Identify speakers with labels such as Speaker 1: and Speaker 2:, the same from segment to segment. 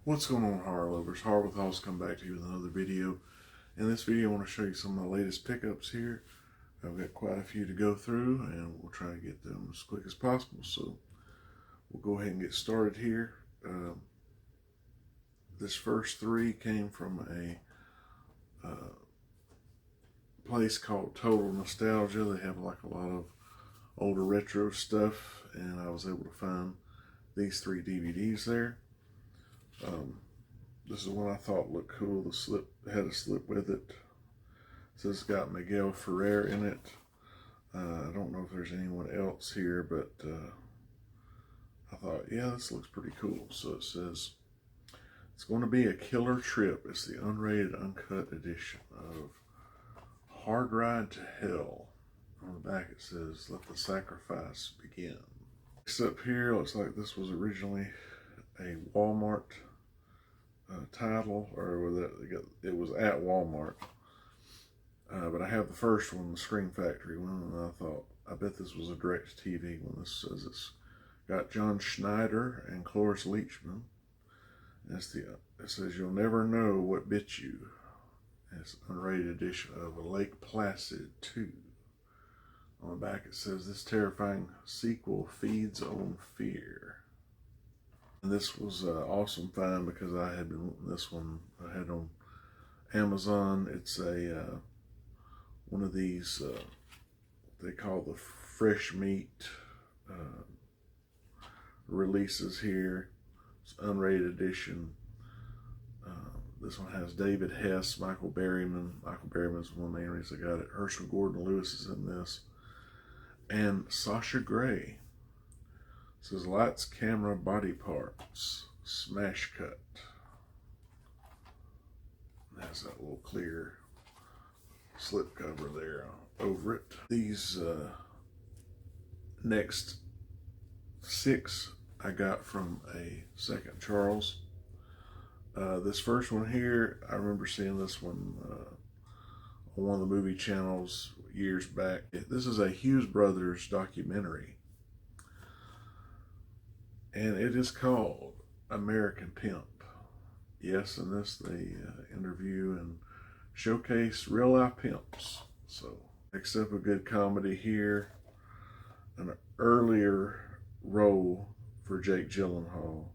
Speaker 1: What's going on, horror lovers? HorrorWithHoss come back to you with another video. In this video, I want to show you some of my latest pickups here. I've got quite a few to go through, and we'll try to get them as quick as possible. So we'll go ahead and get started here. This first three came from a place called Total Nostalgia. They have like a lot of older retro stuff, and I was able to find these three DVDs there. This is one I thought looked cool. The slip had a slip with it. It says it's got Miguel Ferrer in it. I don't know if there's anyone else here, but I thought, yeah, this looks pretty cool. So it says it's going to be a killer trip. It's the unrated, uncut edition of Hard Ride to Hell. On the back it says, "Let the sacrifice begin." Next up here, looks like this was originally a Walmart title, or it was at Walmart. But I have the first one, the Scream Factory one, and I thought, I bet this was a direct-to-TV one. This says it's got John Schneider and Cloris Leachman. And it says, "You'll never know what bit you." And it's an unrated edition of Lake Placid 2. On the back it says, "This terrifying sequel feeds on fear." And this was an awesome find because I had been wanting this one. I had on Amazon. It's a one of these they call the fresh meat releases here. It's unrated edition. This one has David Hess, Michael Berryman. Michael Berryman's one of the main reasons I got it. Herschel Gordon Lewis is in this, and Sasha Grey. It says "Lights, Camera, Body Parts, Smash Cut." And has that little clear slip cover there over it. These next 6 I got from a Second Charles. This first one here, I remember seeing this one on one of the movie channels years back. This is a Hughes Brothers documentary, and it is called American Pimp. Yes, in this they interview and showcase real life pimps. So next up, a good comedy here. An earlier role for Jake Gyllenhaal.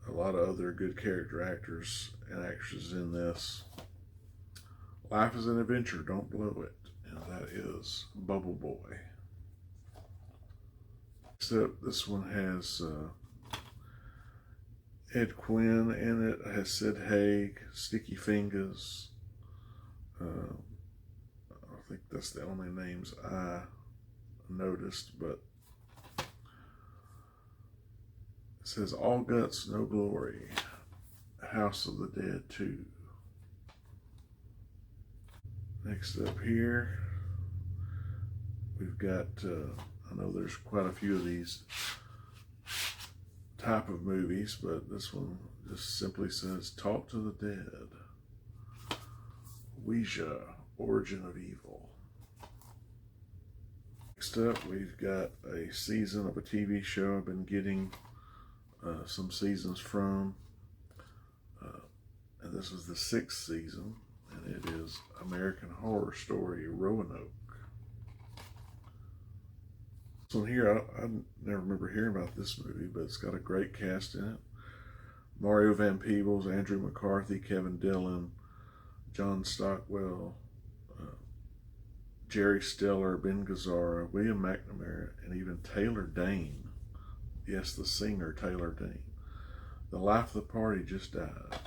Speaker 1: A lot of other good character actors and actresses in this. Life is an adventure, don't blow it. And that is Bubble Boy. Except this one has Ed Quinn in it. It has Sid Haig, Sticky Fingers. I think that's the only names I noticed, but it says "All Guts, No Glory, House of the Dead 2. Next up here, we've got, I know there's quite a few of these type of movies, but this one just simply says "Talk to the Dead, Ouija, Origin of Evil." Next up, we've got a season of a TV show I've been getting some seasons from, and this is the 6th season, and it is American Horror Story Roanoke. This one here, I never remember hearing about this movie, but it's got a great cast in it. Mario Van Peebles, Andrew McCarthy, Kevin Dillon, John Stockwell, Jerry Stiller, Ben Gazzara, William McNamara, and even Taylor Dane. Yes, the singer Taylor Dane. The life of the party just died.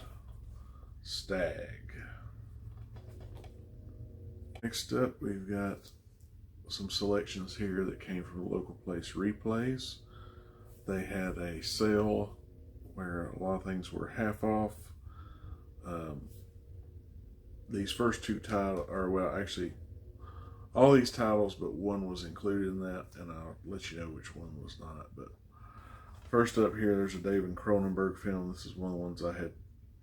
Speaker 1: Stag. Next up, we've got some selections here that came from Local Place Replays. They had a sale where a lot of things were half off. These first 2 titles, or well, actually, all these titles, but one was included in that, and I'll let you know which one was not. But first up here, there's a David Cronenberg film. This is one of the ones I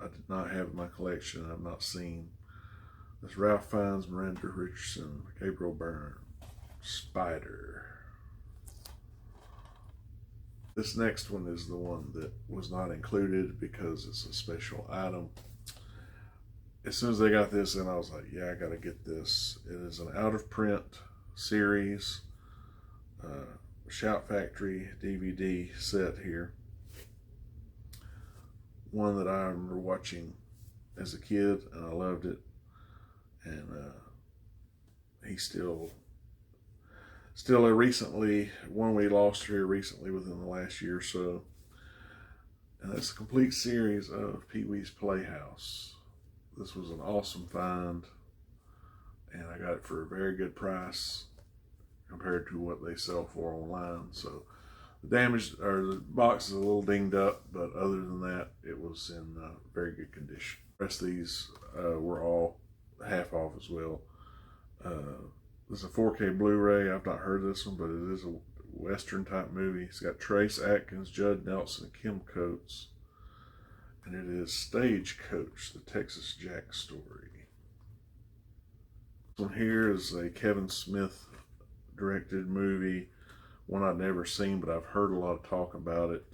Speaker 1: did not have in my collection. I've not seen. That's Ralph Fiennes, Miranda Richardson, Gabriel Byrne, Spider. This next one is the one that was not included because it's a special item. As soon as they got this in, I was like, yeah, I gotta get this. It is an out of print series, Shout Factory DVD set here. One that I remember watching as a kid, and I loved it. And he's still recently, one we lost here recently within the last year or so. And it's a complete series of Pee-wee's Playhouse. This was an awesome find, and I got it for a very good price compared to what they sell for online. So the damage, or the box is a little dinged up, but other than that, it was in very good condition. The rest of these were all half off as well. This is a 4K Blu-ray. I've not heard of this one, but it is a Western type movie. It's got Trace Atkins, Judd Nelson, and Kim Coates. And it is Stagecoach, the Texas Jack story. This one here is a Kevin Smith directed movie. One I've never seen, but I've heard a lot of talk about it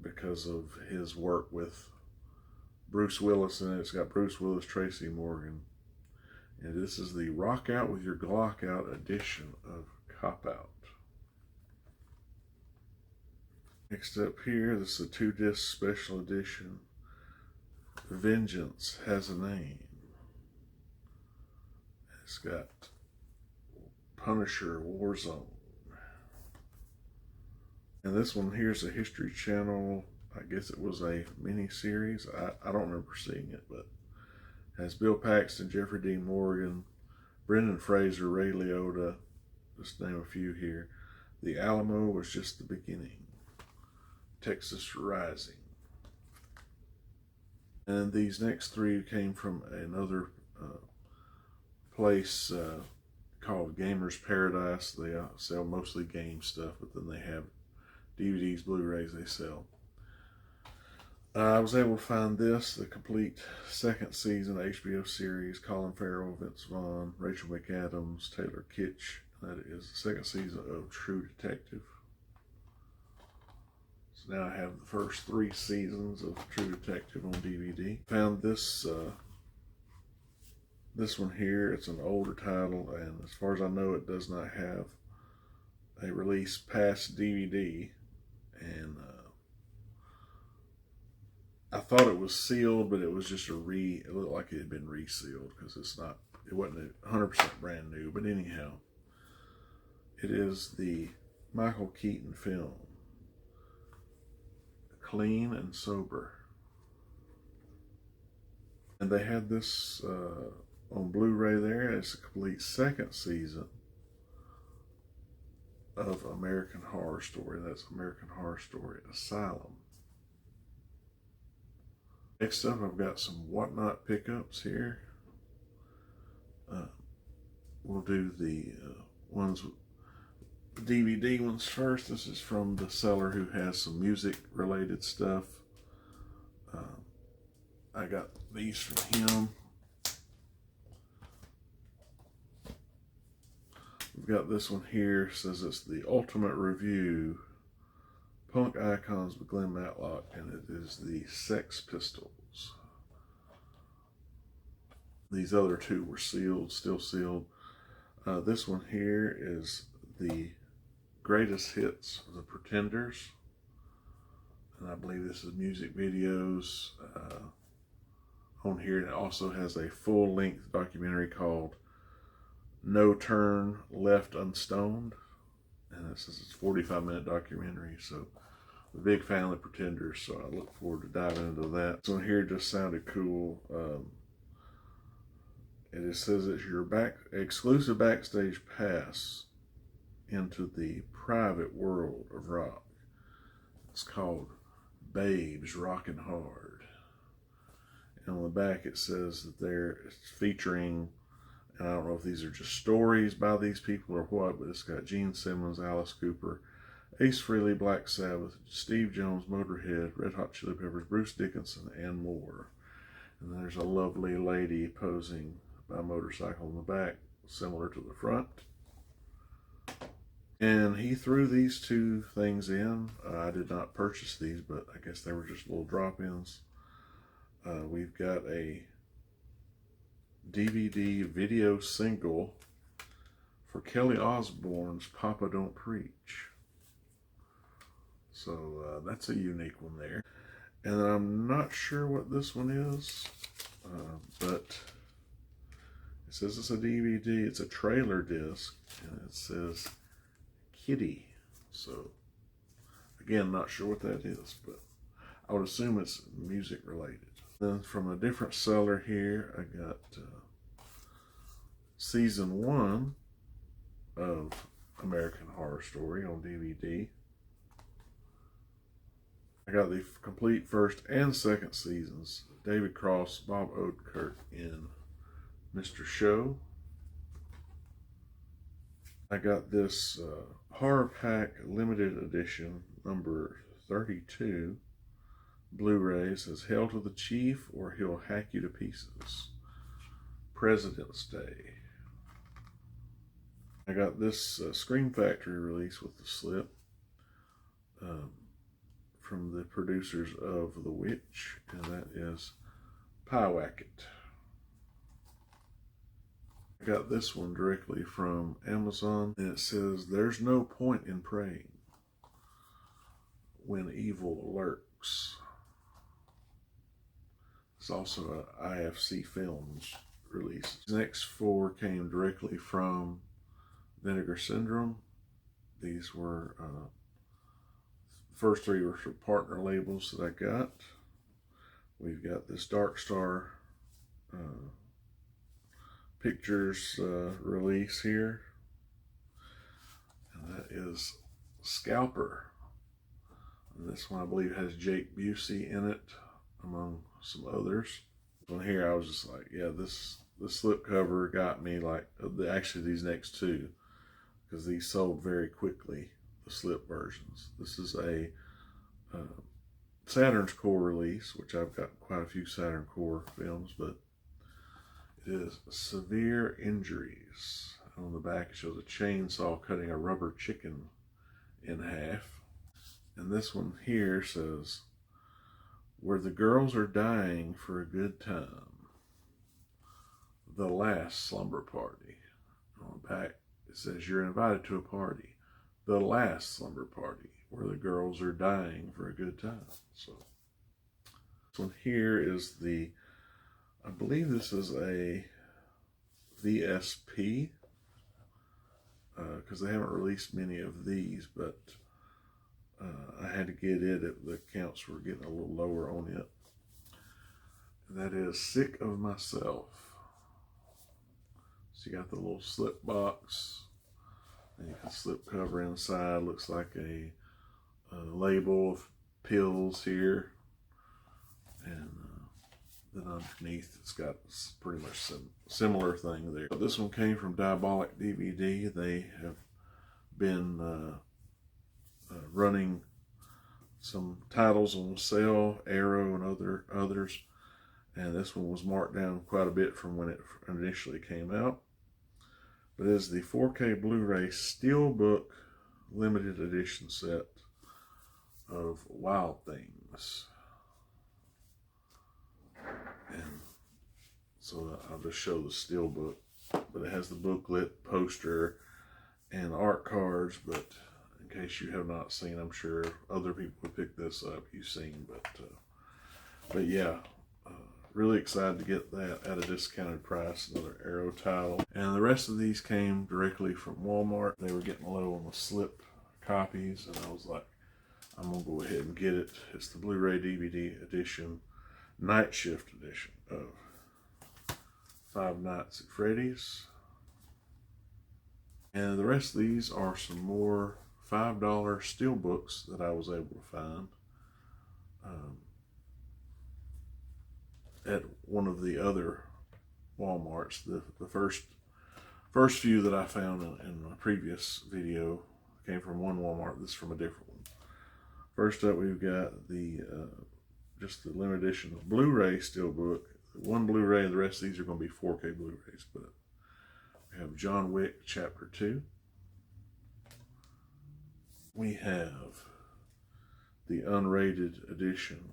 Speaker 1: because of his work with Bruce Willis in it. It's got Bruce Willis, Tracy Morgan. And this is the Rock Out with Your Glock Out edition of Cop Out. Next up here, this is a 2-disc special edition. Vengeance Has a Name. It's got Punisher Warzone. And this one here is a History Channel. I guess it was a mini-series. I don't remember seeing it, but it has Bill Paxton, Jeffrey Dean Morgan, Brendan Fraser, Ray Liotta, just to name a few here. The Alamo Was Just the Beginning. Texas Rising. And these next three came from another place called Gamers Paradise. They sell mostly game stuff, but then they have DVDs, Blu-rays they sell. I was able to find this, the complete second season HBO series, Colin Farrell, Vince Vaughn, Rachel McAdams, Taylor Kitsch. That is the second season of True Detective. So now I have the first 3 seasons of True Detective on DVD. Found this this one here. It's an older title, and as far as I know, it does not have a release past DVD. And I thought it was sealed, but it was just it looked like it had been resealed because it wasn't 100% brand new. But anyhow, it is the Michael Keaton film, Clean and Sober. And they had this on Blu-ray there. It's a complete second season of American Horror Story. That's American Horror Story Asylum. Next up, I've got some Whatnot pickups here. We'll do the DVD ones first. This is from the seller who has some music-related stuff. I got these from him. We've got this one here. It says it's the Ultimate Review, Punk Icons with Glenn Matlock, and it is the Sex Pistols. These other two were sealed, still sealed. This one here is the Greatest Hits of the Pretenders. And I believe this is music videos on here. And it also has a full-length documentary called No Turn Left Unstoned. And this is a 45-minute documentary. So I'm a big fan of the Pretenders, so I look forward to diving into that. This one here just sounded cool. It says it's your exclusive backstage pass into the private world of rock. It's called Babes Rockin' Hard. And on the back it says that it's featuring, and I don't know if these are just stories by these people or what, but it's got Gene Simmons, Alice Cooper, Ace Frehley, Black Sabbath, Steve Jones, Motorhead, Red Hot Chili Peppers, Bruce Dickinson, and more. And there's a lovely lady posing by a motorcycle in the back, similar to the front. And he threw these two things in. I did not purchase these, but I guess they were just little drop-ins. We've got a DVD video single for Kelly Osbourne's Papa Don't Preach. So that's a unique one there. And I'm not sure what this one is, but it says it's a DVD. It's a trailer disc, and it says Kitty. So again, not sure what that is, but I would assume it's music related. Then from a different seller here, I got season 1 of American Horror Story on DVD. I got the complete first and second seasons. David Cross, Bob Odenkirk in Mr. Show. I got this Horror Pack Limited Edition number 32 Blu-ray. Says Hail to the Chief or He'll Hack You to Pieces. President's Day. I got this Scream Factory release with the slip from the producers of The Witch, and that is Pyewacket. I got this one directly from Amazon, and it says, There's no point in praying when evil lurks. It's also an IFC Films release. The next 4 came directly from Vinegar Syndrome. These were first 3 were partner labels that I got. We've got this Dark Star Pictures release here, and that is Scalper. And this one I believe has Jake Busey in it, among some others. On here I was just like, yeah, this slipcover got me. Like, actually these next 2, because these sold very quickly, the slip versions. This is a Saturn's Core release, which I've got quite a few Saturn Core films, but it is Severe Injuries. On the back it shows a chainsaw cutting a rubber chicken in half. And this one here says, Where the Girls Are Dying for a Good Time, The Last Slumber Party. On the back it says, You're invited to a party, the last slumber party, where the girls are dying for a good time. So this one here is the, I believe this is a VSP, because they haven't released many of these, but I had to get it if the counts were getting a little lower on it. And that is Sick of Myself. So you got the little slip box, and you can slip cover inside. Looks like a label of pills here, and then underneath it's got pretty much similar thing there. But this one came from Diabolic DVD. They have been running some titles on sale, Arrow and others, and this one was marked down quite a bit from when it initially came out. But it is the 4K Blu-ray Steelbook limited edition set of Wild Things. And so I'll just show the Steelbook, but it has the booklet, poster, and art cards. But in case you have not seen, I'm sure other people would pick this up, you've seen. But yeah, really excited to get that at a discounted price, another Arrow title. And the rest of these came directly from Walmart. They were getting low on the slip copies, and I was like, I'm gonna go ahead and get it. It's the Blu-ray DVD edition, Night Shift edition of Five Nights at Freddy's. And the rest of these are some more $5 Steelbooks that I was able to find at one of the other Walmarts. The first few that I found in my previous video came from one Walmart. This is from a different one. First up, we've got the just the limited edition of Blu-ray Steelbook. One Blu-ray, and the rest of these are going to be 4K Blu-rays. But we have John Wick Chapter 2. we have the unrated edition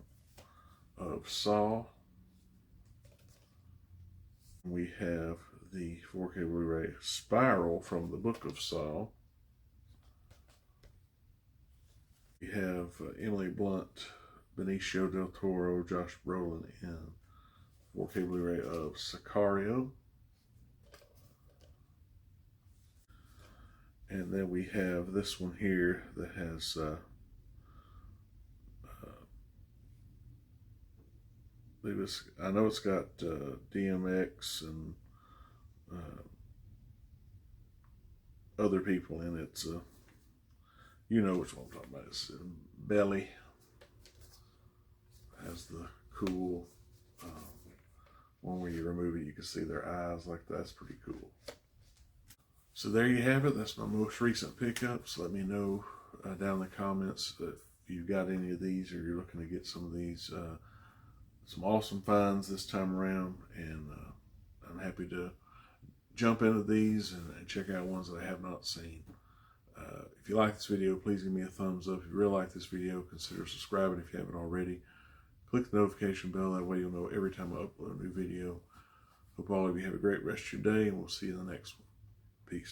Speaker 1: of Saw. We have the 4K Blu-ray Spiral from the Book of Saw. We have Emily Blunt, Benicio del Toro, Josh Brolin in 4K Blu-ray of Sicario. And then we have this one here that has I know it's got DMX and other people in it. You know which one I'm talking about. It's Belly. Has the cool one where you remove it, you can see their eyes like that. That's pretty cool. So there you have it. That's my most recent pickups. Let me know down in the comments if you've got any of these or you're looking to get some of these. Some awesome finds this time around, and I'm happy to jump into these and check out ones that I have not seen. If you like this video, please give me a thumbs up. If you really like this video, consider subscribing if you haven't already. Click the notification bell, that way you'll know every time I upload a new video. Hope all of you have a great rest of your day, and we'll see you in the next one. Peace.